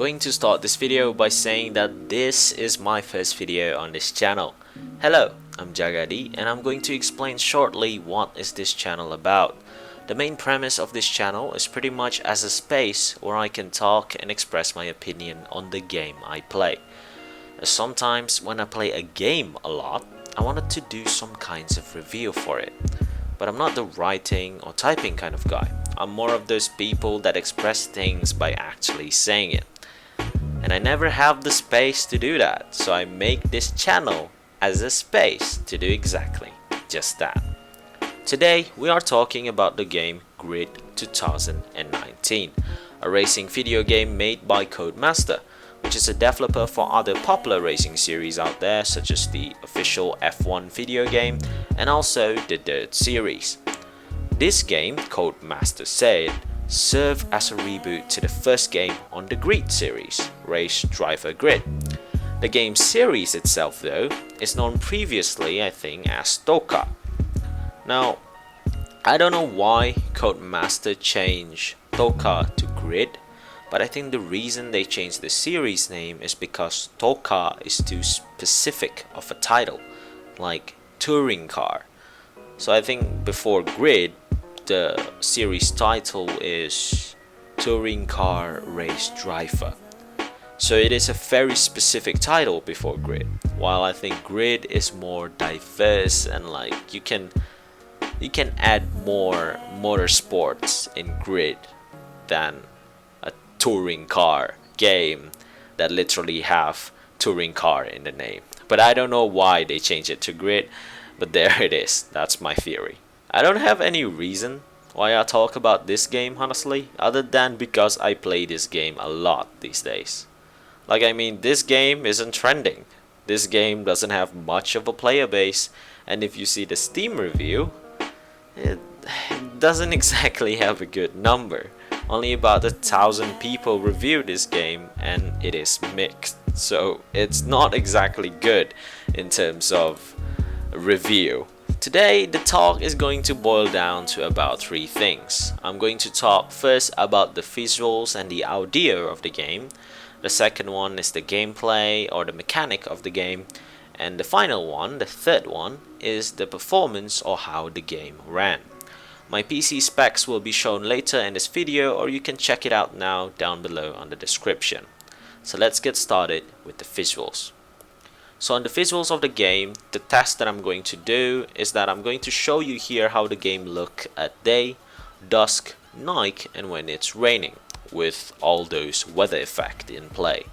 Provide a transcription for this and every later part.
going to start this video by saying that this is my first video on this channel. Hello, I'm Jagadi and I'm going to explain shortly what is this channel about. The main premise of this channel is pretty much as a space where I can talk and express my opinion on the game I play. Sometimes when I play a game a lot, I wanted to do some kinds of review for it. But I'm not the writing or typing kind of guy. I'm more of those people that express things by actually saying it. And I never have the space to do that, so I make this channel as a space to do exactly just that. Today we are talking about the game Grid 2019, a racing video game made by Codemaster, which is a developer for other popular racing series out there such as the official F1 video game and also the Dirt series. This game, Codemaster said, served as a reboot to the first game on the Grid series, Race Driver Grid. The game series itself though is known previously I think as Toka. Now, I don't know why Codemaster changed Toka to Grid, but I think the reason they changed the series name is because Toka is too specific of a title, like touring car. So I think before Grid, the series title is Touring Car Race Driver. So it is a very specific title before Grid, while I think Grid is more diverse and like you can add more motorsports in Grid than a touring car game that literally have touring car in the name. But I don't know why they changed it to Grid, but there it is. That's my theory. I don't have any reason why I talk about this game honestly, other than because I play this game a lot these days. Like I mean, this game isn't trending. This game doesn't have much of a player base, and if you see the Steam review, it doesn't exactly have a good number. Only about 1,000 people reviewed this game and it is mixed. So it's not exactly good in terms of review. Today the talk is going to boil down to about 3 things. I'm going to talk first about the visuals and the audio of the game. The second one is the gameplay or the mechanic of the game. And the final one, the third one, is the performance or how the game ran. My PC specs will be shown later in this video, or you can check it out now down below on the description. So let's get started with the visuals. So on the visuals of the game, the test that I'm going to do is that I'm going to show you here how the game look at day, dusk, night and when it's raining, with all those weather effects in play.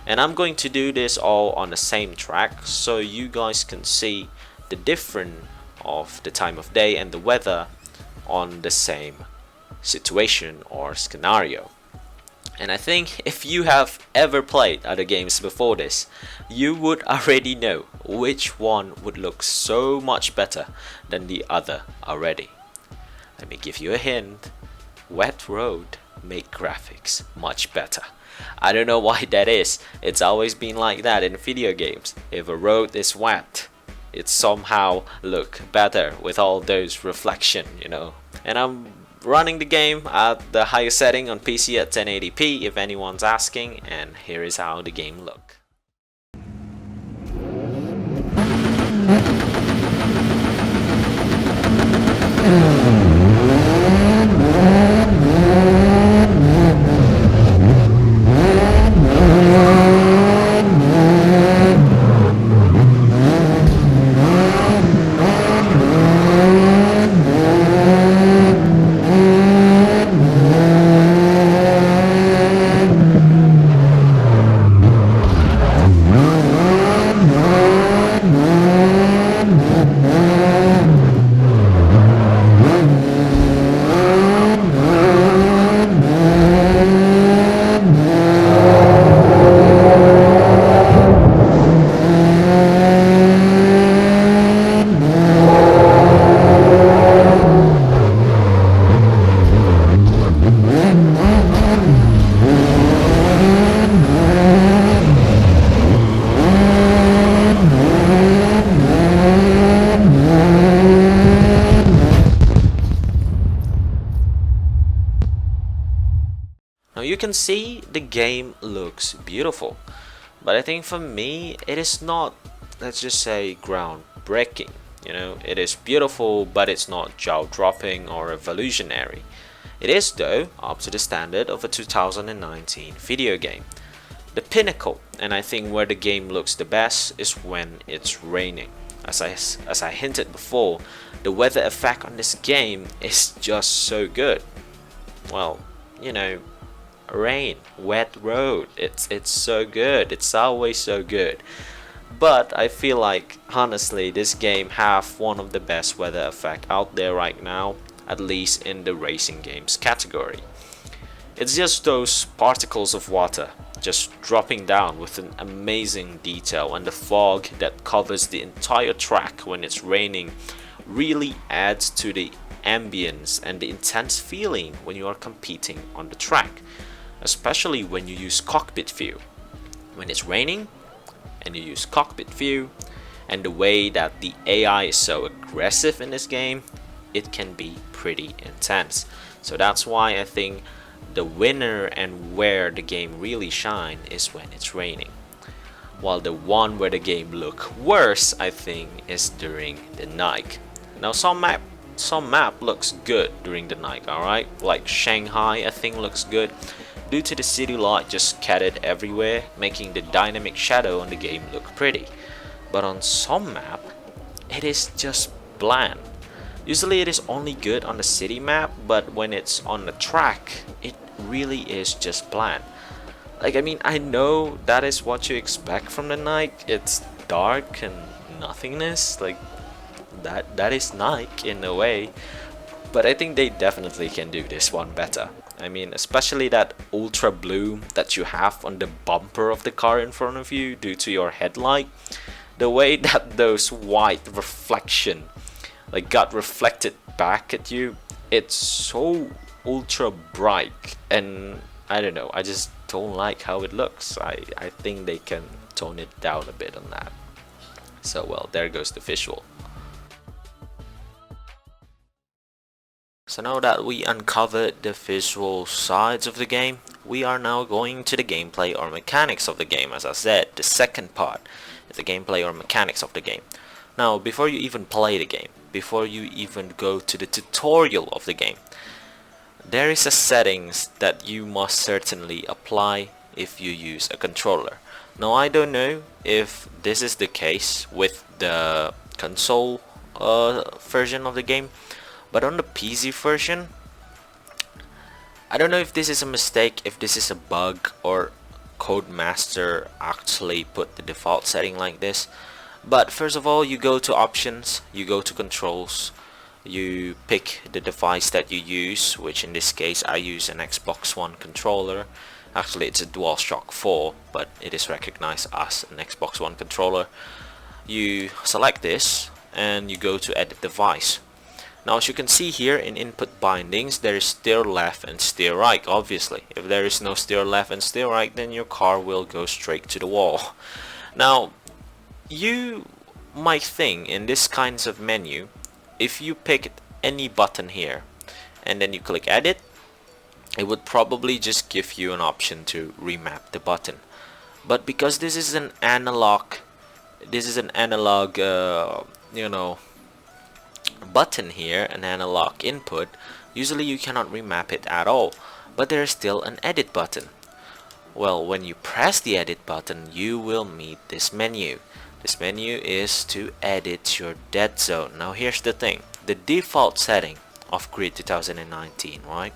And I'm going to do this all on the same track so you guys can see the difference of the time of day and the weather on the same situation or scenario. And I think if you have ever played other games before this, you would already know which one would look so much better than the other already. Let me give you a hint. Wet road make graphics much better. I don't know why that is. It's always been like that in video games. If a road is wet, it somehow look better with all those reflection, you know. And I'm running the game at the highest setting on PC at 1080p if anyone's asking, and here is how the game look. you can see the game looks beautiful. But I think for me, it is not, let's just say, groundbreaking. You know, it is beautiful, but it's not jaw-dropping or revolutionary. It is, though, up to the standard of a 2019 video game. The pinnacle, and I think where the game looks the best, is when it's raining. As I hinted before, the weather effect on this game is just so good. Well, you know, rain, wet road, it's so good. It's always so good. But I feel like honestly this game have one of the best weather effect out there right now, at least in the racing games category. It's just those particles of water just dropping down with an amazing detail, and the fog that covers the entire track when it's raining really adds to the ambience and the intense feeling when you are competing on the track, especially when you use cockpit view. When it's raining and you use cockpit view, and the way that the AI is so aggressive in this game, it can be pretty intense. So that's why I think the winner and where the game really shine is when it's raining. While the one where the game look worse, I think, is during the night. Now some map looks good during the night, alright? Like Shanghai I think looks good due to the city light just scattered everywhere, making the dynamic shadow on the game look pretty. But on some map, it is just bland. Usually it is only good on the city map, but when it's on the track, it really is just bland. Like, I mean, I know that is what you expect from the night. It's dark and nothingness, like that is Nike in a way, but I think they definitely can do this one better. I mean, especially that ultra blue that you have on the bumper of the car in front of you due to your headlight. The way that those white reflection like got reflected back at you, it's so ultra bright, and I don't know, I just don't like how it looks. I think they can tone it down a bit on that. So well, there goes the visual. So now that we uncovered the visual sides of the game, we are now going to the gameplay or mechanics of the game. As I said, the second part is the gameplay or mechanics of the game. Now, before you even play the game, before you even go to the tutorial of the game, there is a settings that you must certainly apply if you use a controller. Now, I don't know if this is the case with the console version of the game, but on the PC version, I don't know if this is a mistake, if this is a bug, or Codemaster actually put the default setting like this. But first of all, you go to options, you go to controls, you pick the device that you use, which in this case I use an Xbox One controller. Actually it's a DualShock 4, but it is recognized as an Xbox One controller. You select this and you go to edit device. Now, as you can see here in input bindings, there is steer left and steer right, obviously. If there is no steer left and steer right, then your car will go straight to the wall. Now, you might think in this kinds of menu, if you pick any button here and then you click edit, it would probably just give you an option to remap the button. But because this is an analog, you know, button here, an analog input, usually you cannot remap it at all, but there is still an edit button. Well, when you press the edit button, you will meet this menu. This menu is to edit your dead zone. Now here's the thing, the default setting of Grid 2019, right?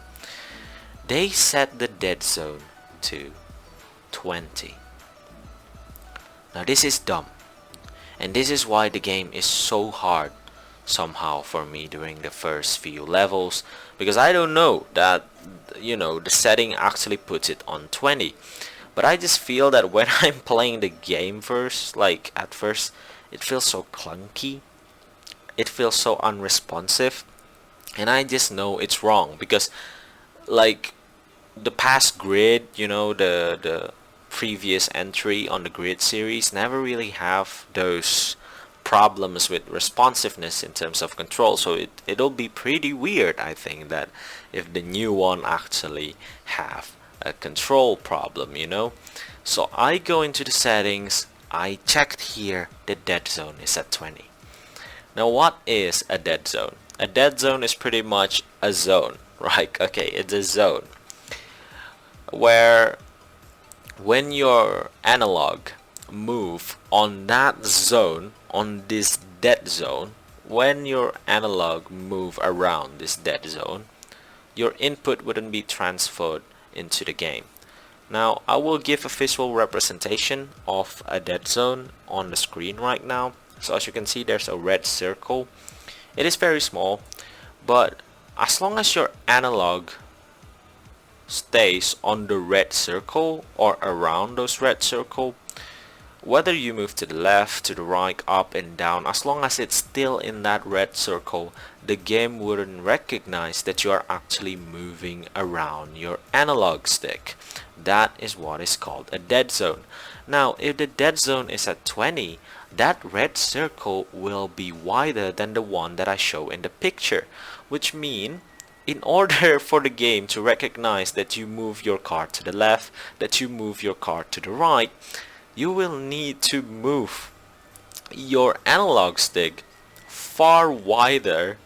They set the dead zone to 20. Now this is dumb, and this is why the game is so hard somehow for me during the first few levels, because I don't know that, you know, the setting actually puts it on 20. But I just feel that when I'm playing the game first, like at first, it feels so clunky, it feels so unresponsive, and I just know it's wrong, because like the past Grid, you know, the previous entry on the Grid series never really have those problems with responsiveness in terms of control. So it'll be pretty weird, I think, that if the new one actually have a control problem, you know. So I go into the settings, I checked here, the dead zone is at 20. Now what is a dead zone? A dead zone is pretty much a zone, right? Okay, it's a zone where when your analog move on that zone, on this dead zone, when your analog move around this dead zone, your input wouldn't be transferred into the game. Now I will give a visual representation of a dead zone on the screen right now. So as you can see, there's a red circle. It is very small, but as long as your analog stays on the red circle or around those red circle, whether you move to the left, to the right, up and down, as long as it's still in that red circle, the game wouldn't recognize that you are actually moving around your analog stick. That is what is called a dead zone. Now, if the dead zone is at 20, that red circle will be wider than the one that I show in the picture, which means in order for the game to recognize that you move your car to the left, that you move your car to the right, you will need to move your analog stick far wider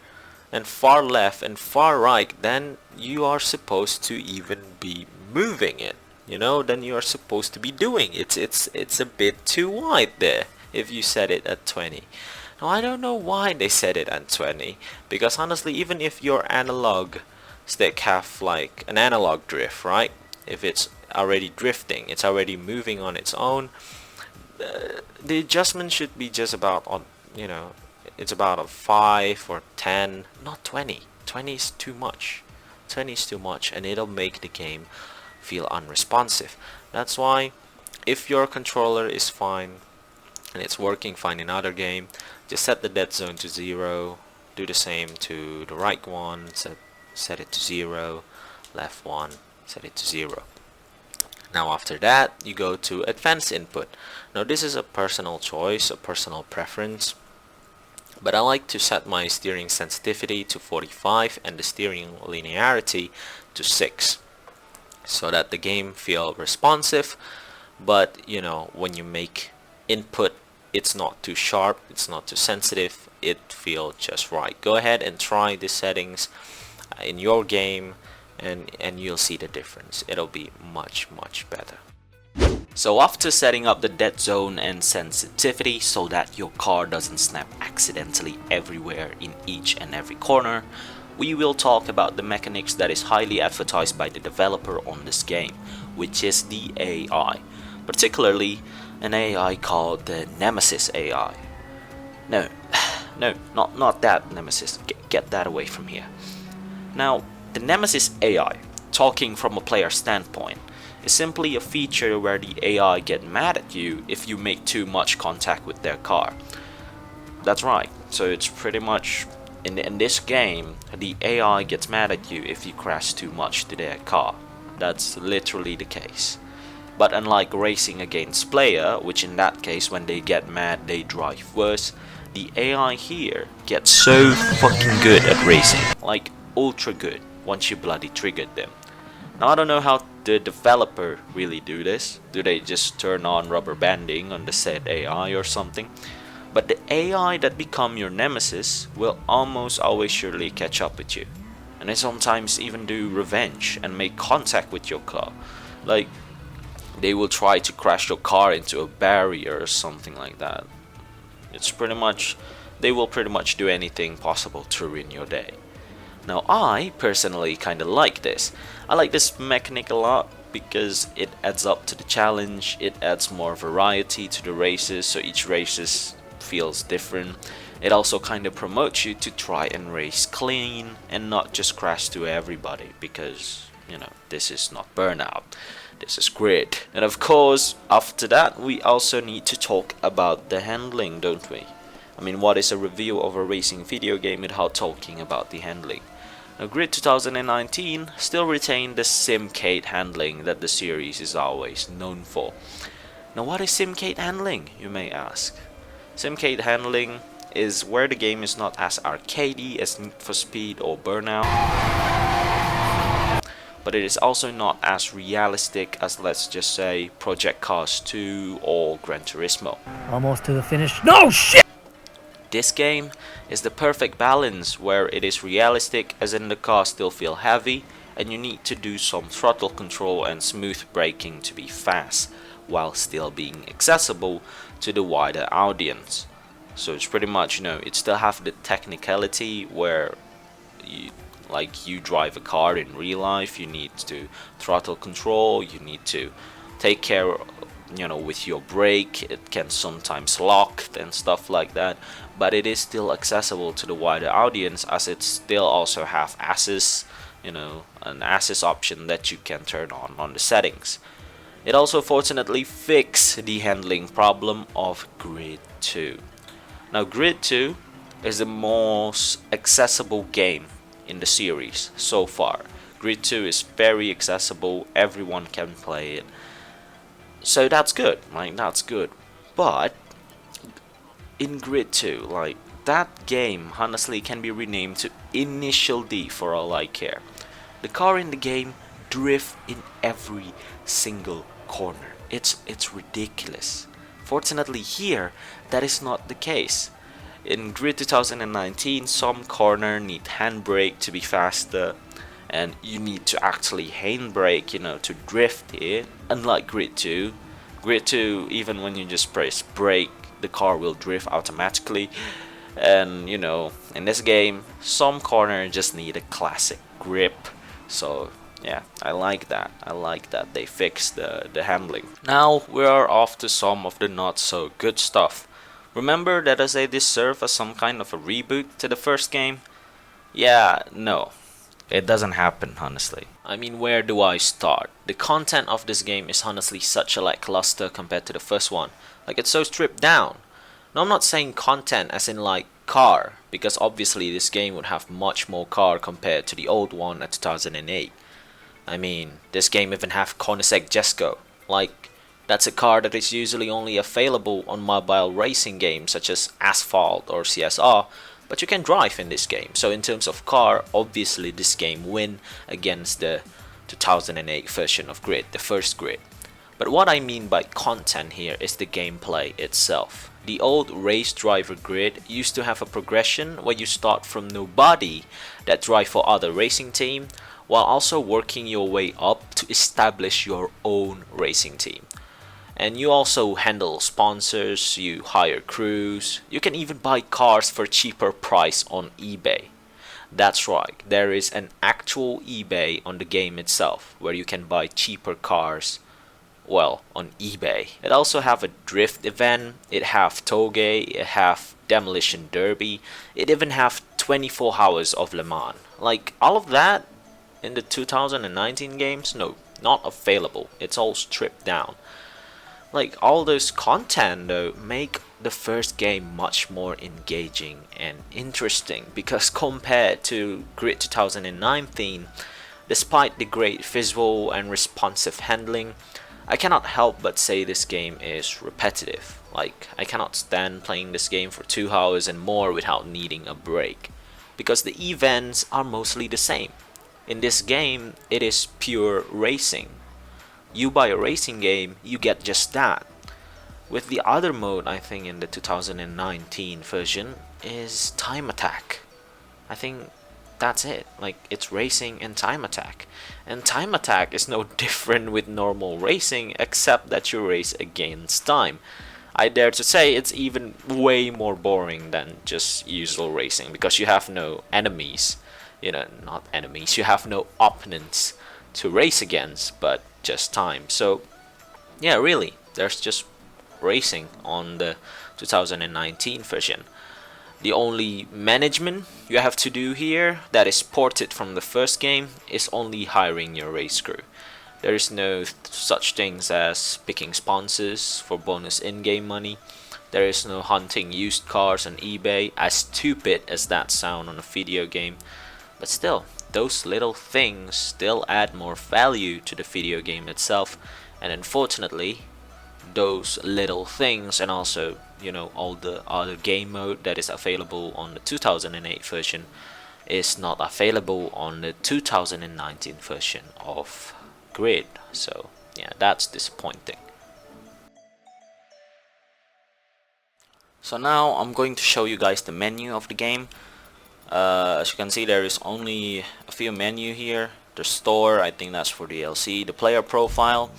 and far left and far right than you are supposed to even be moving it. You know, than you are supposed to be doing. It's a bit too wide there if you set it at 20. Now I don't know why they set it at 20, because honestly, even if your analog stick have like an analog drift, right? If it's already drifting, it's already moving on its own, the adjustment should be just about on, you know, it's about a 5 or 10, not 20. 20 is too much. 20 is too much, and it'll make the game feel unresponsive. That's why if your controller is fine and it's working fine in other game, just set the dead zone to 0. Do the same to the right one, set it to 0, left one, set it to 0. Now after that, you go to advanced input. Now this is a personal choice, a personal preference, but I like to set my steering sensitivity to 45 and the steering linearity to 6, so that the game feel responsive, but you know, when you make input, it's not too sharp, it's not too sensitive, it feels just right. Go ahead and try the settings in your game, and you'll see the difference. It'll be much better. So after setting up the dead zone and sensitivity so that your car doesn't snap accidentally everywhere in each and every corner, we will talk about the mechanics that is highly advertised by the developer on this game, which is the AI, particularly an AI called the Nemesis AI. No, not that Nemesis. Get that away from here. Now, the Nemesis AI, talking from a player standpoint, is simply a feature where the AI get mad at you if you make too much contact with their car. That's right. So it's pretty much in this game, the AI gets mad at you if you crash too much to their car. That's literally the case. But unlike racing against player, which in that case when they get mad they drive worse, the AI here gets so fucking good at racing, like ultra good, once you bloody triggered them. Now I don't know how the developer really do this. Do they just turn on rubber banding on the said AI or something? But the AI that become your nemesis will almost always surely catch up with you. And they sometimes even do revenge and make contact with your car. Like, they will try to crash your car into a barrier or something like that. It's pretty much, they will pretty much do anything possible to ruin your day. Now I personally kinda like this. I like this mechanic a lot because it adds up to the challenge, it adds more variety to the races, so each races feels different. It also kind of promotes you to try and race clean and not just crash to everybody, because you know, this is not Burnout, this is Grid. And of course, after that we also need to talk about the handling, don't we? I mean, what is a review of a racing video game without talking about the handling? Now, Grid 2019 still retained the SimCade handling that the series is always known for. Now what is SimCade handling, you may ask? SimCade handling is where the game is not as arcadey as Need for Speed or Burnout, but it is also not as realistic as, let's just say, Project Cars 2 or Gran Turismo. Almost to the finish. No shit! This game is the perfect balance where it is realistic as in the cars still feel heavy and you need to do some throttle control and smooth braking to be fast while still being accessible to the wider audience. So it's pretty much, it still have the technicality where you drive a car in real life, you need to throttle control, you need to take care with your brake, it can sometimes lock and stuff like that, but it is still accessible to the wider audience as it still also have assist, an assist option that you can turn on the settings. It also fortunately fixed the handling problem of Grid 2. Now Grid 2 is the most accessible game in the series so far. Grid 2 is very accessible, everyone can play it. So that's good, that's good. But in Grid 2, that game honestly can be renamed to Initial D for all I care. The car in the game drift in every single corner. It's ridiculous. Fortunately here, that is not the case. In Grid 2019, some corner need handbrake to be faster, and you need to actually handbrake, to drift it. Unlike Grid 2, even when you just press brake, the car will drift automatically. And in this game, some corner just need a classic grip. So yeah, I like that. They fixed the handling. Now we are off to some of the not so good stuff. Remember that I say this served as some kind of a reboot to the first game? Yeah, no. It doesn't happen, honestly. I mean, where do I start? The content of this game is honestly such a lackluster compared to the first one. It's so stripped down. Now, I'm not saying content as in car, because obviously this game would have much more car compared to the old one at 2008. I mean, this game even have Koenigsegg Jesko. That's a car that is usually only available on mobile racing games such as Asphalt or CSR, but you can drive in this game. So in terms of car, obviously this game win against the 2008 version of Grid, the first Grid. But what I mean by content here is the gameplay itself. The old Race Driver Grid used to have a progression where you start from nobody that drive for other racing team, while also working your way up to establish your own racing team. And you also handle sponsors, you hire crews, you can even buy cars for cheaper price on eBay. That's right, there is an actual eBay on the game itself, where you can buy cheaper cars, on eBay. It also have a drift event, it have Toge, it have Demolition Derby, it even have 24 hours of Le Mans. All of that in the 2019 games, no, not available, it's all stripped down. All those content though make the first game much more engaging and interesting, because compared to Grid 2019, despite the great visual and responsive handling, I cannot help but say this game is repetitive. I cannot stand playing this game for 2 hours and more without needing a break, because the events are mostly the same. In this game, it is pure racing. You buy a racing game, you get just that. With the other mode, I think in the 2019 version, is time attack. I think that's it. It's racing and time attack. And time attack is no different with normal racing, except that you race against time. I dare to say it's even way more boring than just usual racing, because you have no enemies. Not enemies, you have no opponents to race against, but just time. So yeah, really, there's just racing on the 2019 version. The only management you have to do here that is ported from the first game is only hiring your race crew. There is no such things as picking sponsors for bonus in-game money. There is no hunting used cars on eBay, as stupid as that sound on a video game. But still, those little things still add more value to the video game itself, and unfortunately, those little things and also, all the other game mode that is available on the 2008 version is not available on the 2019 version of Grid. So yeah, that's disappointing. So now I'm going to show you guys the menu of the game. As you can see, there is only a few menu here. The store, I think that's for DLC. The player profile.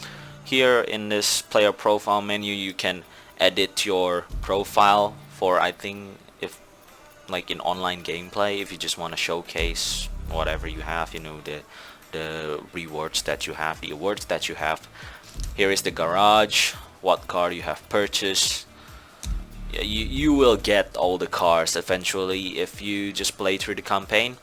Here in this player profile menu, you can edit your profile for, I think, if like in online gameplay, if you just want to showcase whatever you have, you know, the rewards that you have, the awards that you have. Here is the garage, what car you have purchased. You will get all the cars eventually if you just play through the campaign.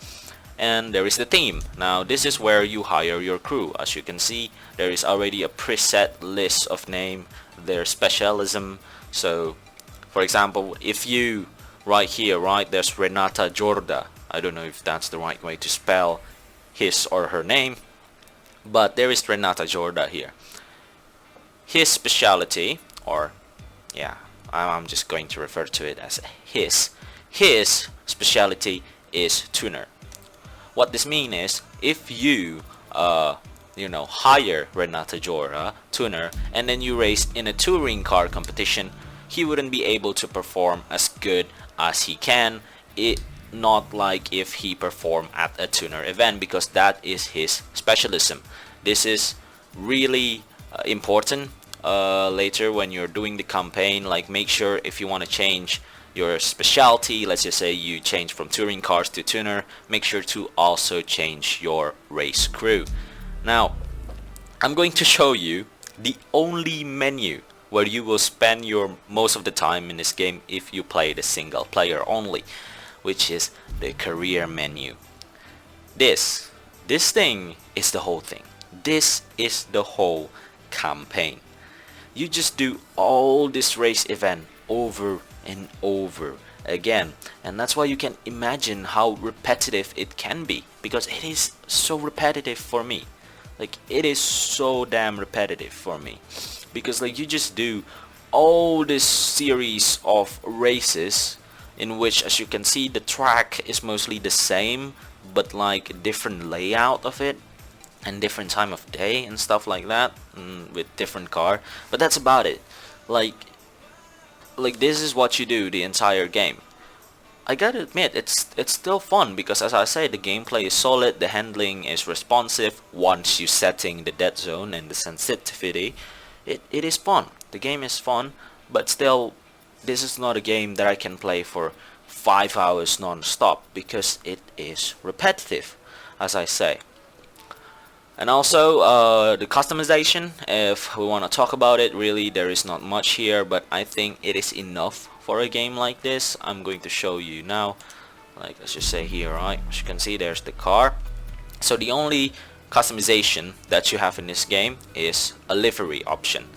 And there is the theme. Now this is where you hire your crew. As you can see, there is already a preset list of name, their specialism. So for example, if you right here, right, there's Renata Jorda. I don't know if that's the right way to spell his or her name, but there is Renata Jorda here. His specialty, or yeah, I'm just going to refer to it as his specialty is tuner. What this means is, if you hire Renata Jorda tuner and then you race in a touring car competition, he wouldn't be able to perform as good as he can, not like if he performed at a tuner event, because that is his specialism. This is really important later when you're doing the campaign. Like, make sure if you want to change your specialty, let's just say you change from touring cars to tuner, make sure to also change your race crew. Now I'm going to show you the only menu where you will spend your most of the time in this game if you play the single player only, which is the career menu. This thing is the whole thing. This is the whole campaign. You just do all this race event over and over again, and that's why you can imagine how repetitive it can be, because it is so repetitive for me. Like, it is so damn repetitive for me, because like you just do all this series of races in which, as you can see, the track is mostly the same, but like different layout of it and different time of day and stuff like that, with different car, but that's about it. Like this is what you do the entire game. I gotta admit, it's still fun, because as I say, the gameplay is solid, the handling is responsive. Once you setting the dead zone and the sensitivity, it is fun. The game is fun, but still, this is not a game that I can play for 5 hours non-stop, because it is repetitive, as I say. And also the customization, if we want to talk about it, really there is not much here, but I think it is enough for a game like this. I'm going to show you now. Like, let's just say here, right, as you can see, there's the car. So the only customization that you have in this game is a livery option.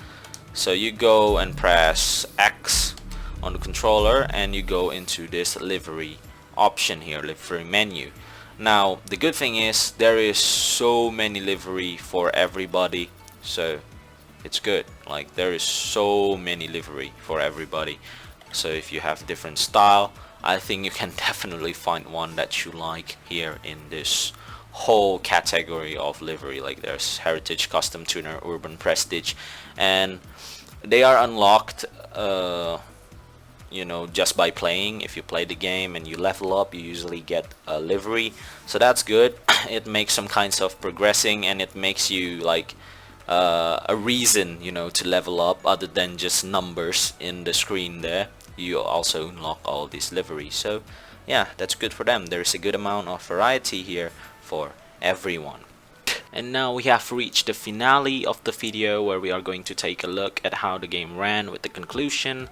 So you go and press X on the controller and you go into this livery option here, livery menu. Now the good thing is there is so many livery for everybody, so it's good. Like, there is so many livery for everybody, so if you have different style, I think you can definitely find one that you like here in this whole category of livery. Like, there's heritage, custom, tuner, urban, prestige, and they are unlocked just by playing. If you play the game and you level up, you usually get a livery, so that's good. It makes some kinds of progressing, and it makes you like a reason, to level up, other than just numbers in the screen there. You also unlock all these liveries, so yeah, that's good for them. There's a good amount of variety here for everyone. And now we have reached the finale of the video, where we are going to take a look at how the game ran with the conclusion.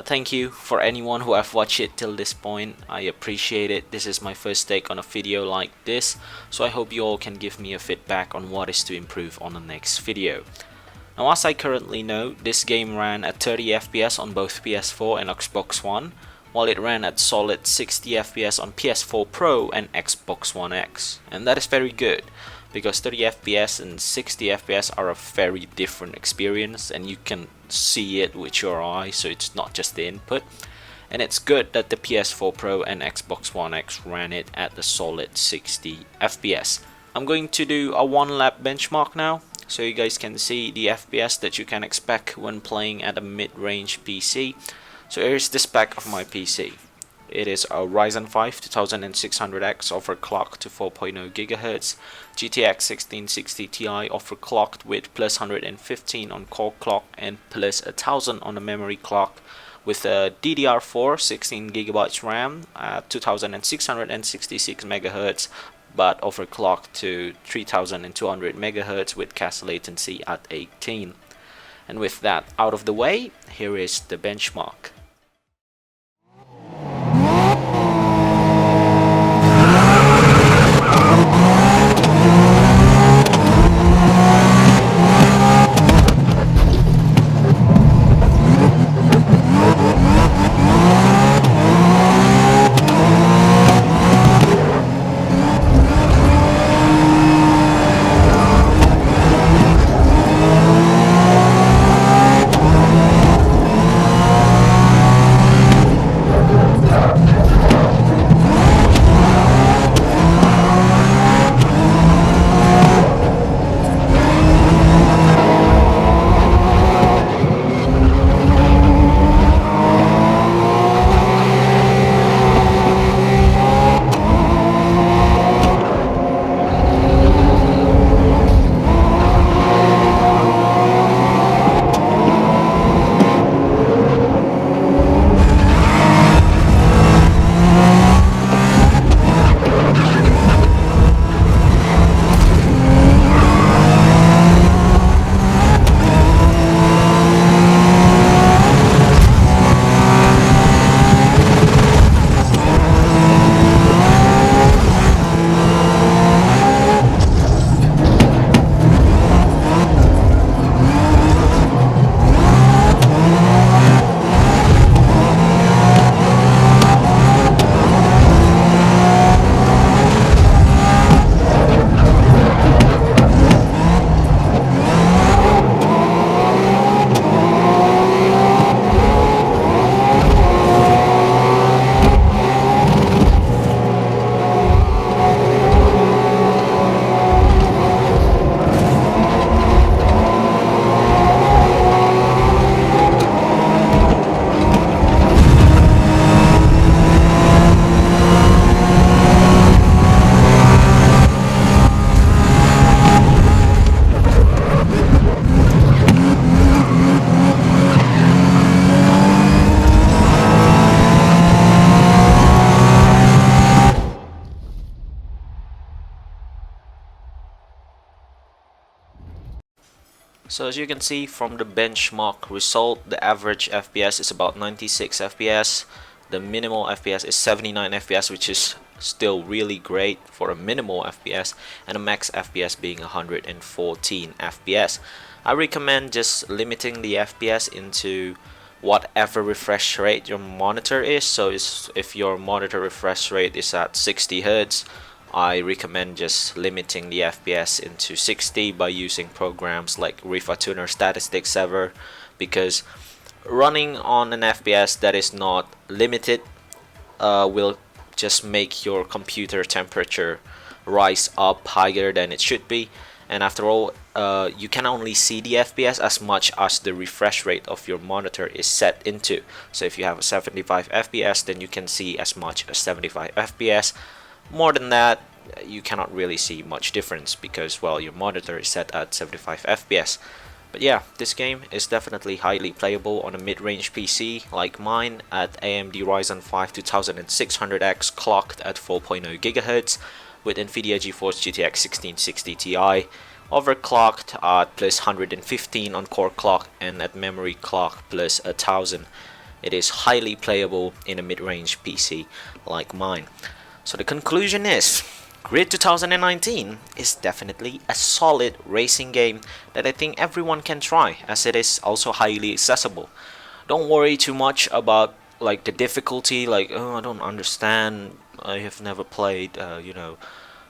Thank you for anyone who have watched it till this point. I appreciate it. This is my first take on a video like this, so I hope you all can give me a feedback on what is to improve on the next video. Now, as I currently know, this game ran at 30 FPS on both PS4 and Xbox One, while it ran at solid 60 FPS on PS4 Pro and Xbox One X. And that is very good, because 30 FPS and 60 FPS are a very different experience, and you can see it with your eyes, so it's not just the input. and it's good that the PS4 Pro and Xbox One X ran it at the solid 60 FPS. I'm going to do a 1 lap benchmark now, so you guys can see the FPS that you can expect when playing at a mid-range PC. So here's the spec of my PC. It is a Ryzen 5 2600X overclocked to 4.0 GHz, GTX 1660 Ti overclocked with plus 115 on core clock and plus 1000 on the memory clock, with a DDR4 16GB RAM at 2666 MHz, but overclocked to 3200 MHz with cache latency at 18. And with that out of the way, here is the benchmark. So as you can see from the benchmark result, the average FPS is about 96 FPS. The minimal FPS is 79 FPS, which is still really great for a minimal FPS, and a max FPS being 114 FPS. I recommend just limiting the FPS into whatever refresh rate your monitor is. So if your monitor refresh rate is at 60 Hz, I recommend just limiting the FPS into 60 by using programs like Rifa Tuner Statistics Saver, because running on an FPS that is not limited will just make your computer temperature rise up higher than it should be, and after all, you can only see the FPS as much as the refresh rate of your monitor is set into. So if you have a 75 FPS, then you can see as much as 75 FPS. More than that, you cannot really see much difference because, well, your monitor is set at 75 FPS. But yeah, this game is definitely highly playable on a mid-range PC like mine at AMD Ryzen 5 2600X clocked at 4.0 GHz with NVIDIA GeForce GTX 1660 Ti overclocked at plus 115 on core clock and at memory clock plus 1000. It is highly playable in a mid-range PC like mine. So the conclusion is, Grid 2019 is definitely a solid racing game that I think everyone can try, as it is also highly accessible. Don't worry too much about like the difficulty, like, oh, I don't understand, I have never played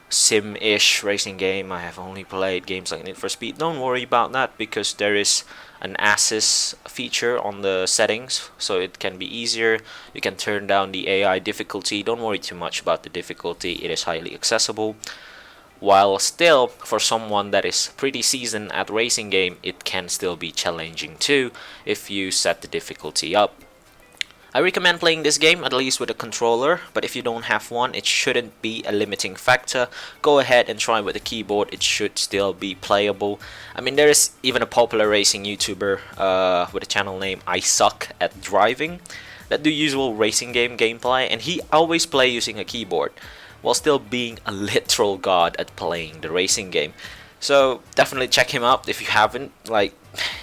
sim-ish racing game, I have only played games like Need for Speed. Don't worry about that, because there is an assist feature on the settings, so it can be easier. You can turn down the AI difficulty. Don't worry too much about the difficulty, it is highly accessible. While still, for someone that is pretty seasoned at racing game, it can still be challenging too if you set the difficulty up. I recommend playing this game at least with a controller, but if you don't have one, it shouldn't be a limiting factor. Go ahead and try with a keyboard, it should still be playable. I mean, there is even a popular racing YouTuber with a channel name I Suck at Driving that do usual racing game gameplay, and he always play using a keyboard while still being a literal god at playing the racing game. So definitely check him out if you haven't. Like,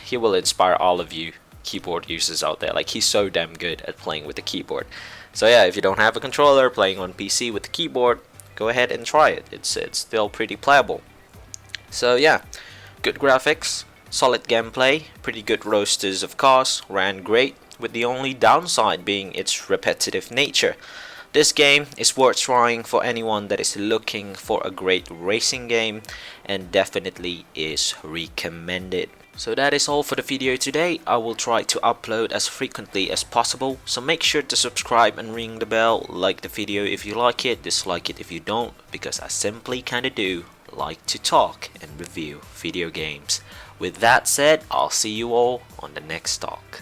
he will inspire all of you keyboard users out there. Like, he's so damn good at playing with the keyboard. So yeah, if you don't have a controller, playing on PC with the keyboard, go ahead and try it. It's still pretty playable. So yeah, good graphics, solid gameplay, pretty good roasters of cars, ran great, with the only downside being its repetitive nature. This game is worth trying for anyone that is looking for a great racing game, and definitely is recommended. So that is all for the video today. I will try to upload as frequently as possible, so make sure to subscribe and ring the bell, like the video if you like it, dislike it if you don't, because I simply kinda do like to talk and review video games. With that said, I'll see you all on the next talk.